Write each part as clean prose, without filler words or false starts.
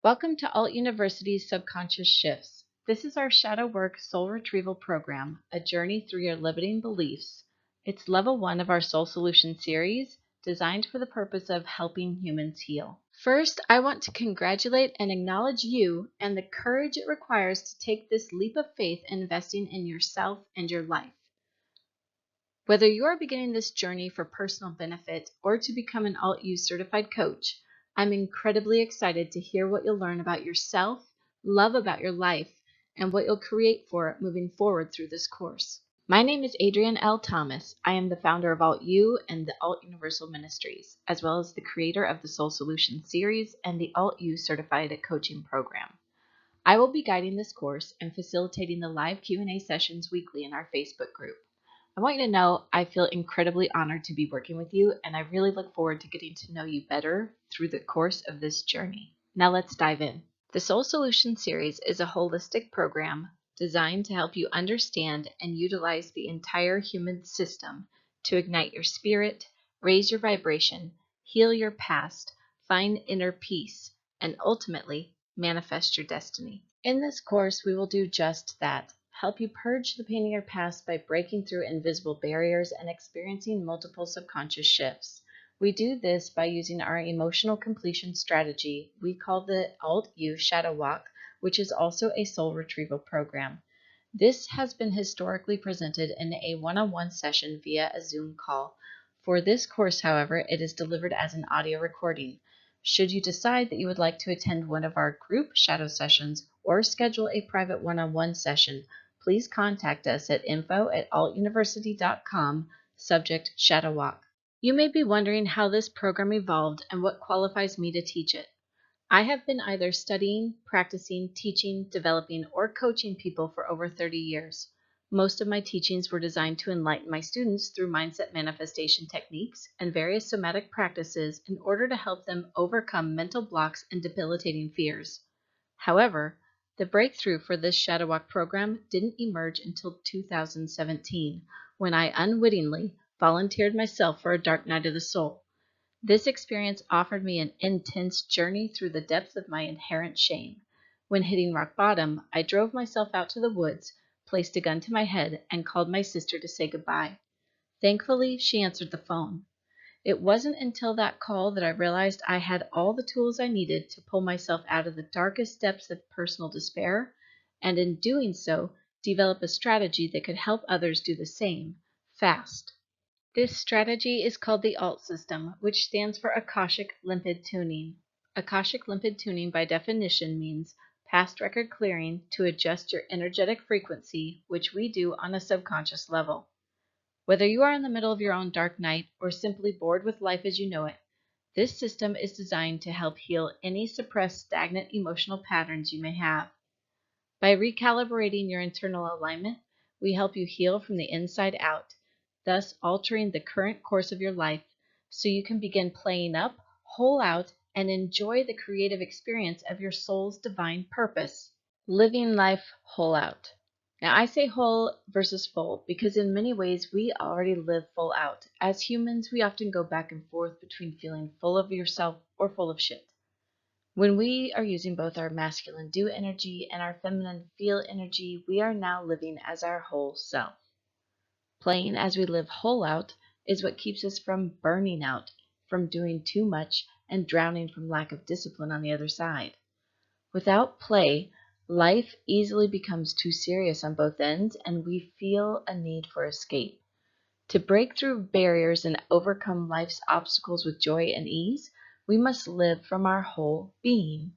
Welcome to Alt University's Subconscious Shifts. This is our shadow work soul retrieval program, a journey through your limiting beliefs. It's level 1 of our Soul Solution series, designed for the purpose of helping humans heal. First, I want to congratulate and acknowledge you and the courage it requires to take this leap of faith investing in yourself and your life. Whether you are beginning this journey for personal benefit or to become an Alt U certified coach, I'm incredibly excited to hear what you'll learn about yourself, love about your life, and what you'll create for it moving forward through this course. My name is Adrienne L. Thomas. I am the founder of Alt U and the Alt Universal Ministries, as well as the creator of the Soul Solution series and the Alt U certified coaching program. I will be guiding this course and facilitating the live Q&A sessions weekly in our Facebook group. I want you to know I feel incredibly honored to be working with you, and I really look forward to getting to know you better through the course of this journey. Now let's dive in. The Soul Solution series is a holistic program designed to help you understand and utilize the entire human system to ignite your spirit, raise your vibration, heal your past, find inner peace, and ultimately manifest your destiny. In this course, we will do just that. Help you purge the pain of your past by breaking through invisible barriers and experiencing multiple subconscious shifts. We do this by using our emotional completion strategy we call the Alt U Shadow Walk, which is also a soul retrieval program. This has been historically presented in a one-on-one session via a Zoom call. For this course, however, it is delivered as an audio recording. Should you decide that you would like to attend one of our group shadow sessions or schedule a private one-on-one session, please contact us at info@altuniversity.com, subject Shadow Walk. You may be wondering how this program evolved and what qualifies me to teach it. I have been either studying, practicing, teaching, developing, or coaching people for over 30 years. Most of my teachings were designed to enlighten my students through mindset manifestation techniques and various somatic practices in order to help them overcome mental blocks and debilitating fears. However, the breakthrough for this Shadow Walk program didn't emerge until 2017, when I unwittingly volunteered myself for a dark night of the soul. This experience offered me an intense journey through the depths of my inherent shame. When hitting rock bottom, I drove myself out to the woods, placed a gun to my head, and called my sister to say goodbye. Thankfully, she answered the phone. It wasn't until that call that I realized I had all the tools I needed to pull myself out of the darkest depths of personal despair, and in doing so, develop a strategy that could help others do the same, fast. This strategy is called the ALT system, which stands for Akashic Limpid Tuning. Akashic Limpid Tuning by definition means past record clearing to adjust your energetic frequency, which we do on a subconscious level. Whether you are in the middle of your own dark night or simply bored with life as you know it, this system is designed to help heal any suppressed stagnant emotional patterns you may have. By recalibrating your internal alignment, we help you heal from the inside out, thus altering the current course of your life so you can begin playing up, whole out, and enjoy the creative experience of your soul's divine purpose, living life whole out. Now, I say whole versus full because in many ways we already live full out. As humans, we often go back and forth between feeling full of yourself or full of shit. When we are using both our masculine do energy and our feminine feel energy, we are now living as our whole self. Playing as we live whole out is what keeps us from burning out, from doing too much, and drowning from lack of discipline on the other side. Without play, life easily becomes too serious on both ends, and we feel a need for escape. To break through barriers and overcome life's obstacles with joy and ease, we must live from our whole being.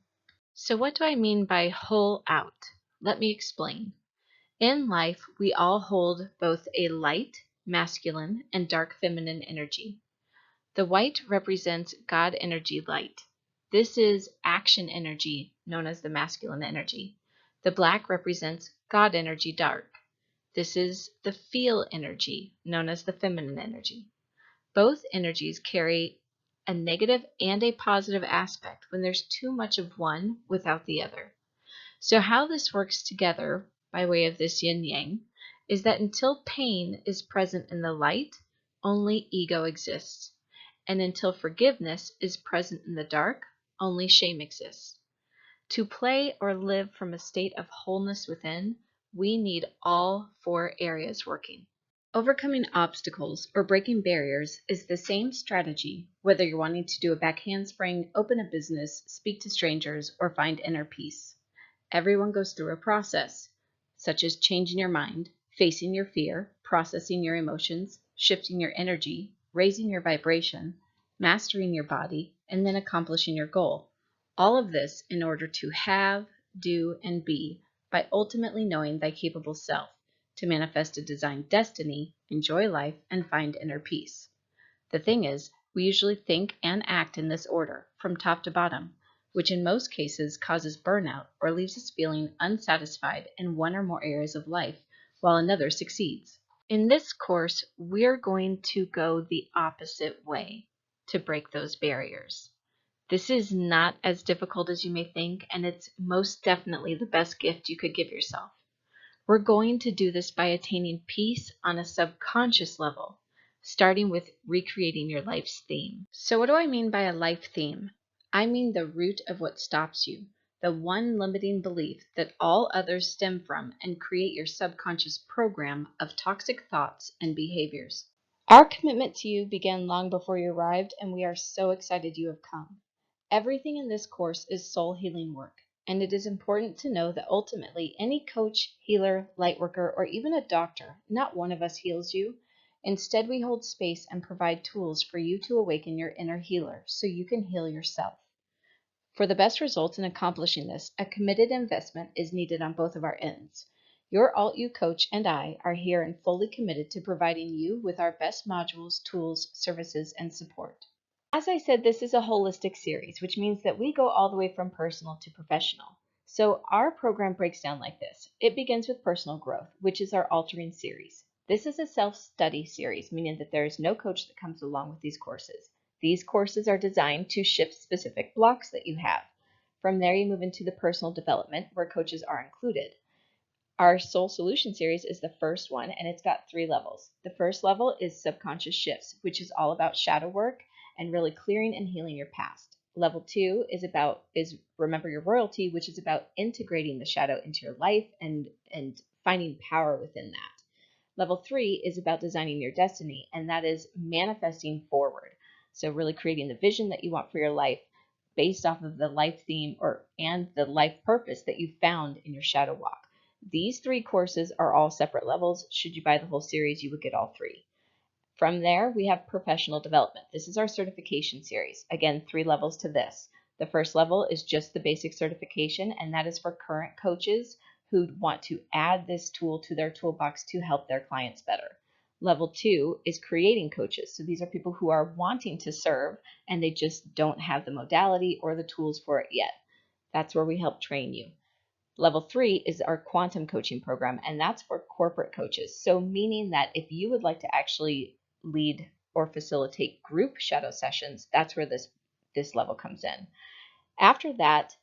So what do I mean by whole out? Let me explain. In life, we all hold both a light, masculine, and dark feminine energy. The white represents God energy light. This is action energy, known as the masculine energy. The black represents God energy dark. This is the feel energy, known as the feminine energy. Both energies carry a negative and a positive aspect when there's too much of one without the other. So how this works together, by way of this yin-yang, is that until pain is present in the light, only ego exists. And until forgiveness is present in the dark, only shame exists. To play or live from a state of wholeness within, we need all four areas working. Overcoming obstacles or breaking barriers is the same strategy whether you're wanting to do a back handspring, open a business, speak to strangers, or find inner peace. Everyone goes through a process, such as changing your mind, facing your fear, processing your emotions, shifting your energy, raising your vibration, mastering your body, and then accomplishing your goal. All of this in order to have, do, and be by ultimately knowing thy capable self, to manifest a designed destiny, enjoy life, and find inner peace. The thing is, we usually think and act in this order, from top to bottom, which in most cases causes burnout or leaves us feeling unsatisfied in one or more areas of life, while another succeeds. In this course, we're going to go the opposite way to break those barriers. This is not as difficult as you may think, and it's most definitely the best gift you could give yourself. We're going to do this by attaining peace on a subconscious level, starting with recreating your life's theme. So what do I mean by a life theme? I mean the root of what stops you, the one limiting belief that all others stem from, and create your subconscious program of toxic thoughts and behaviors. Our commitment to you began long before you arrived, and we are so excited you have come. Everything in this course is soul healing work, and it is important to know that ultimately any coach, healer, lightworker, or even a doctor, not one of us heals you. Instead, we hold space and provide tools for you to awaken your inner healer so you can heal yourself. For the best results in accomplishing this, a committed investment is needed on both of our ends. Your Alt-U coach and I are here and fully committed to providing you with our best modules, tools, services, and support. As I said, this is a holistic series, which means that we go all the way from personal to professional. So our program breaks down like this. It begins with personal growth, which is our altering series. This is a self-study series, meaning that there is no coach that comes along with these courses. These courses are designed to shift specific blocks that you have. From there, you move into the personal development, where coaches are included. Our Soul Solution series is the first one, and it's got 3 levels. The first level is subconscious shifts, which is all about shadow work and really clearing and healing your past. Level 2 is Remember Your Royalty, which is about integrating the shadow into your life and finding power within that. Level 3 is about designing your destiny, and that is manifesting forward. So really creating the vision that you want for your life based off of the life theme and the life purpose that you found in your shadow walk. These 3 courses are all separate levels. Should you buy the whole series, you would get all 3. From there, we have professional development. This is our certification series. Again, 3 levels to this. The first level is just the basic certification, and that is for current coaches who want to add this tool to their toolbox to help their clients better. Level 2 is creating coaches. So these are people who are wanting to serve, and they just don't have the modality or the tools for it yet. That's where we help train you. Level 3 is our quantum coaching program, and that's for corporate coaches. So meaning that if you would like to actually lead or facilitate group shadow sessions, that's where this level comes in. After that,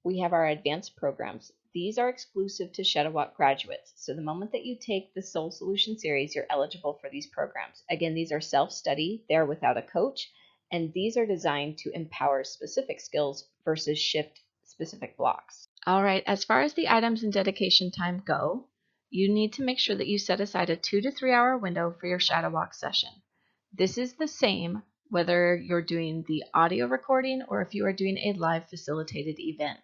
we have our advanced programs. These are exclusive to Shadow Walk graduates. So the moment that you take the Soul Solution series, you're eligible for these programs. Again, these are self-study. They're without a coach, and these are designed to empower specific skills versus shift specific blocks. All right, as far as the items and dedication time go, you need to make sure that you set aside a 2 to 3 hour window for your shadow walk session. This is the same whether you're doing the audio recording or if you are doing a live facilitated event.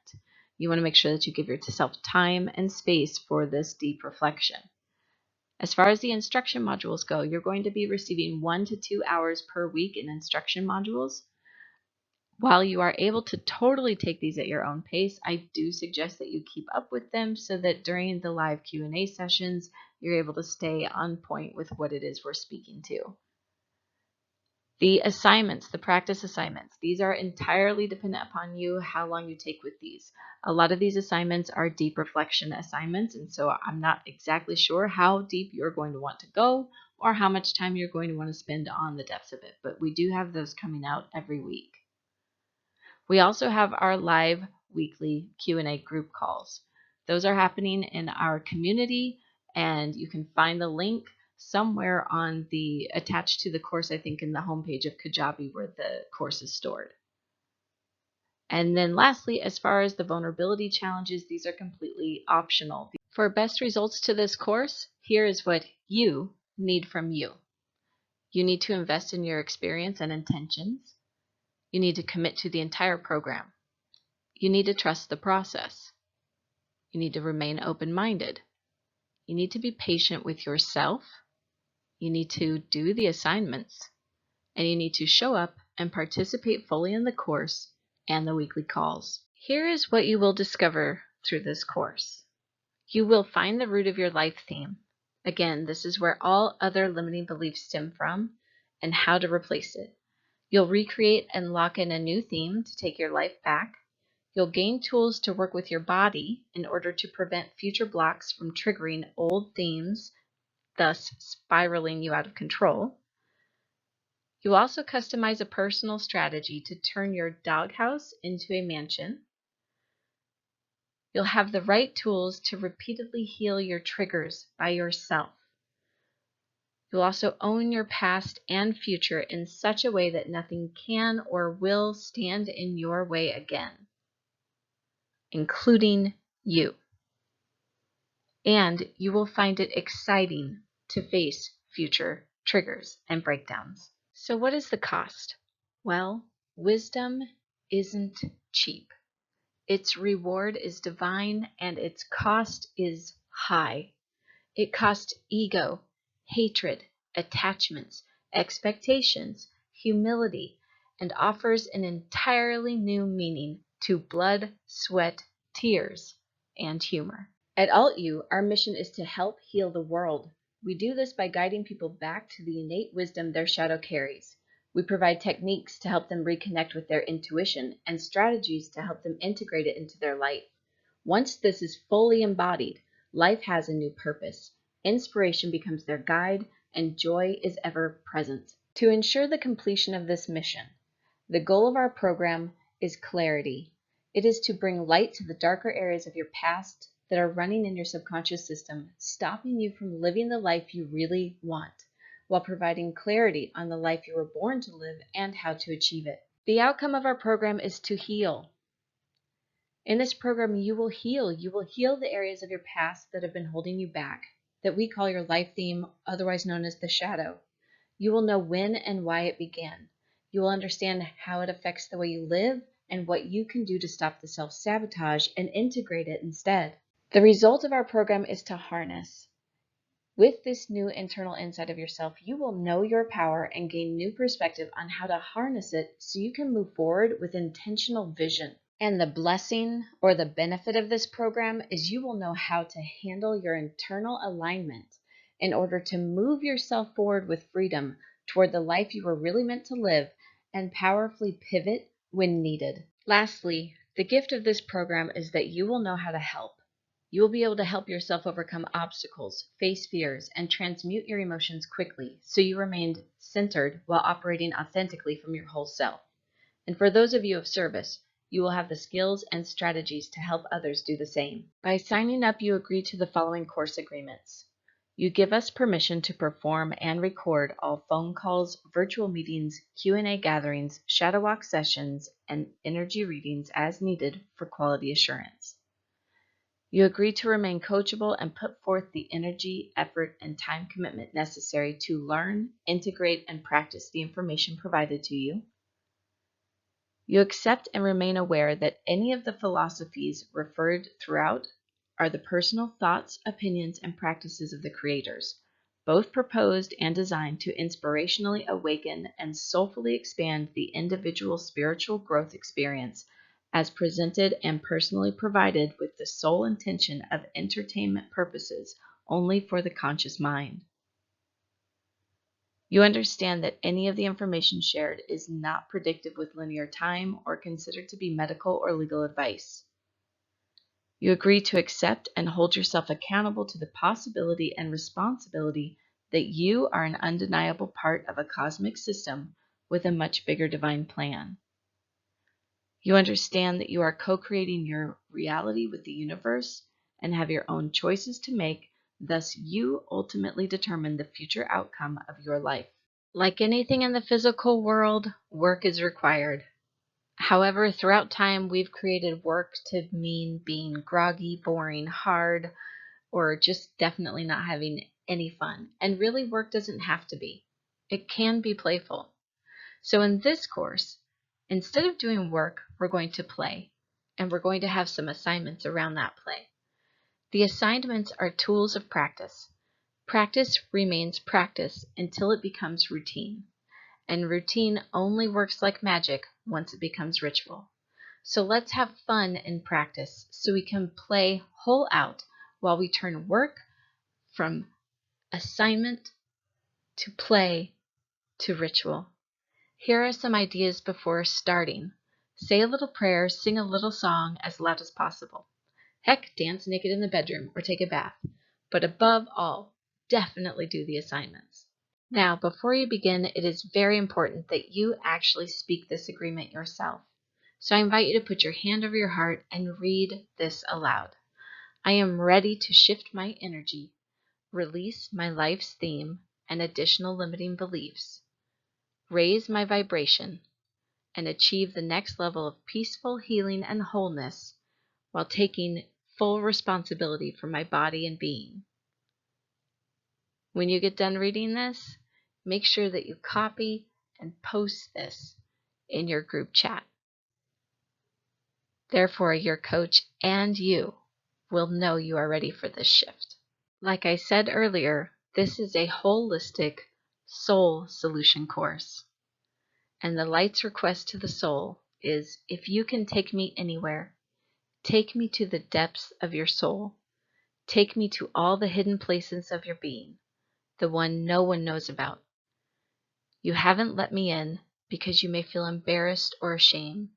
You want to make sure that you give yourself time and space for this deep reflection. As far as the instruction modules go, you're going to be receiving 1 to 2 hours per week in instruction modules. While you are able to totally take these at your own pace, I do suggest that you keep up with them so that during the live Q&A sessions, you're able to stay on point with what it is we're speaking to. The assignments, the practice assignments, these are entirely dependent upon you, how long you take with these. A lot of these assignments are deep reflection assignments, and so I'm not exactly sure how deep you're going to want to go or how much time you're going to want to spend on the depths of it, but we do have those coming out every week. We also have our live weekly Q&A group calls. Those are happening in our community, and you can find the link somewhere attached to the course, I think in the homepage of Kajabi where the course is stored. And then lastly, as far as the vulnerability challenges, these are completely optional. For best results to this course, here is what you need from you. You need to invest in your experience and intentions. You need to commit to the entire program. You need to trust the process. You need to remain open-minded. You need to be patient with yourself. You need to do the assignments. And you need to show up and participate fully in the course and the weekly calls. Here is what you will discover through this course. You will find the root of your life theme. Again, this is where all other limiting beliefs stem from and how to replace it. You'll recreate and lock in a new theme to take your life back. You'll gain tools to work with your body in order to prevent future blocks from triggering old themes, thus spiraling you out of control. You also customize a personal strategy to turn your doghouse into a mansion. You'll have the right tools to repeatedly heal your triggers by yourself. You'll also own your past and future in such a way that nothing can or will stand in your way again, including you. And you will find it exciting to face future triggers and breakdowns. So what is the cost? Well, wisdom isn't cheap. Its reward is divine and its cost is high. It costs ego, hatred, attachments, expectations, humility, and offers an entirely new meaning to blood, sweat, tears, and humor. At AltU, our mission is to help heal the world. We do this by guiding people back to the innate wisdom their shadow carries. We provide techniques to help them reconnect with their intuition and strategies to help them integrate it into their life. Once this is fully embodied, life has a new purpose. Inspiration becomes their guide, and joy is ever present. To ensure the completion of this mission, the goal of our program is clarity. It is to bring light to the darker areas of your past that are running in your subconscious system, stopping you from living the life you really want, while providing clarity on the life you were born to live and how to achieve it. The outcome of our program is to heal. In this program, you will heal. You will heal the areas of your past that have been holding you back, that we call your life theme, otherwise known as the shadow. You will know when and why it began. You will understand how it affects the way you live and what you can do to stop the self-sabotage and integrate it instead. The result of our program is to harness. With this new internal insight of yourself, you will know your power and gain new perspective on how to harness it so you can move forward with intentional vision. And the blessing or the benefit of this program is you will know how to handle your internal alignment in order to move yourself forward with freedom toward the life you were really meant to live and powerfully pivot when needed. Lastly, the gift of this program is that you will know how to help. You will be able to help yourself overcome obstacles, face fears, and transmute your emotions quickly so you remain centered while operating authentically from your whole self. And for those of you of service, you will have the skills and strategies to help others do the same. By signing up, you agree to the following course agreements. You give us permission to perform and record all phone calls, virtual meetings, Q&A gatherings, shadow walk sessions, and energy readings as needed for quality assurance. You agree to remain coachable and put forth the energy, effort, and time commitment necessary to learn, integrate, and practice the information provided to you. You accept and remain aware that any of the philosophies referred throughout are the personal thoughts, opinions, and practices of the creators, both proposed and designed to inspirationally awaken and soulfully expand the individual spiritual growth experience as presented and personally provided with the sole intention of entertainment purposes only for the conscious mind. You understand that any of the information shared is not predictive with linear time or considered to be medical or legal advice. You agree to accept and hold yourself accountable to the possibility and responsibility that you are an undeniable part of a cosmic system with a much bigger divine plan. You understand that you are co-creating your reality with the universe and have your own choices to make, thus you ultimately determine the future outcome of your life. Like anything in the physical world, work is required. However, throughout time, we've created work to mean being groggy, boring, hard, or just definitely not having any fun. And really, work doesn't have to be. It can be playful. So in this course, instead of doing work, we're going to play. And we're going to have some assignments around that play. The assignments are tools of practice. Practice remains practice until it becomes routine. And routine only works like magic once it becomes ritual. So let's have fun in practice so we can play whole out while we turn work from assignment to play to ritual. Here are some ideas before starting. Say a little prayer, sing a little song as loud as possible. Heck, dance naked in the bedroom or take a bath. But above all, definitely do the assignments. Now, before you begin, it is very important that you actually speak this agreement yourself. So I invite you to put your hand over your heart and read this aloud. I am ready to shift my energy, release my life's theme and additional limiting beliefs, raise my vibration, and achieve the next level of peaceful healing and wholeness while taking full responsibility for my body and being. When you get done reading this, make sure that you copy and post this in your group chat. Therefore, your coach and you will know you are ready for this shift. Like I said earlier, this is a holistic soul solution course. And the light's request to the soul is, if you can take me anywhere, take me to the depths of your soul. Take me to all the hidden places of your being, the one no one knows about. You haven't let me in because you may feel embarrassed or ashamed.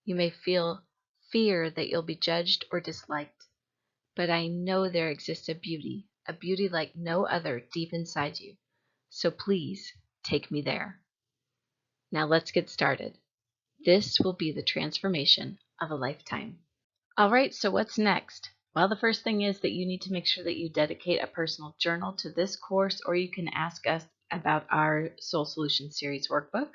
You may feel fear that you'll be judged or disliked. But I know there exists a beauty like no other deep inside you. So please take me there. Now let's get started. This will be the transformation of a lifetime. All right, so what's next? Well, the first thing is that you need to make sure that you dedicate a personal journal to this course, or you can ask us about our Soul Solution Series workbook.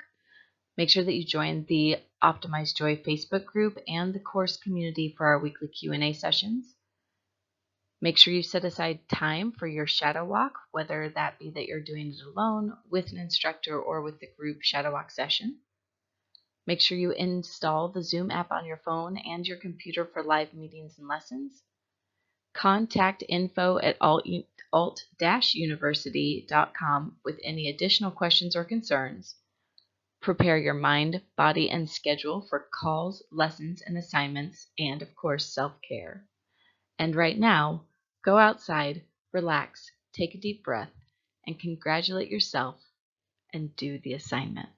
Make sure that you join the Optimize Joy Facebook group and the course community for our weekly Q&A sessions. Make sure you set aside time for your shadow walk, whether that be that you're doing it alone, with an instructor, or with the group shadow walk session. Make sure you install the Zoom app on your phone and your computer for live meetings and lessons. Contact info at alt-university.com with any additional questions or concerns. Prepare your mind, body, and schedule for calls, lessons, and assignments, and of course, self-care. And right now, go outside, relax, take a deep breath, and congratulate yourself and do the assignment.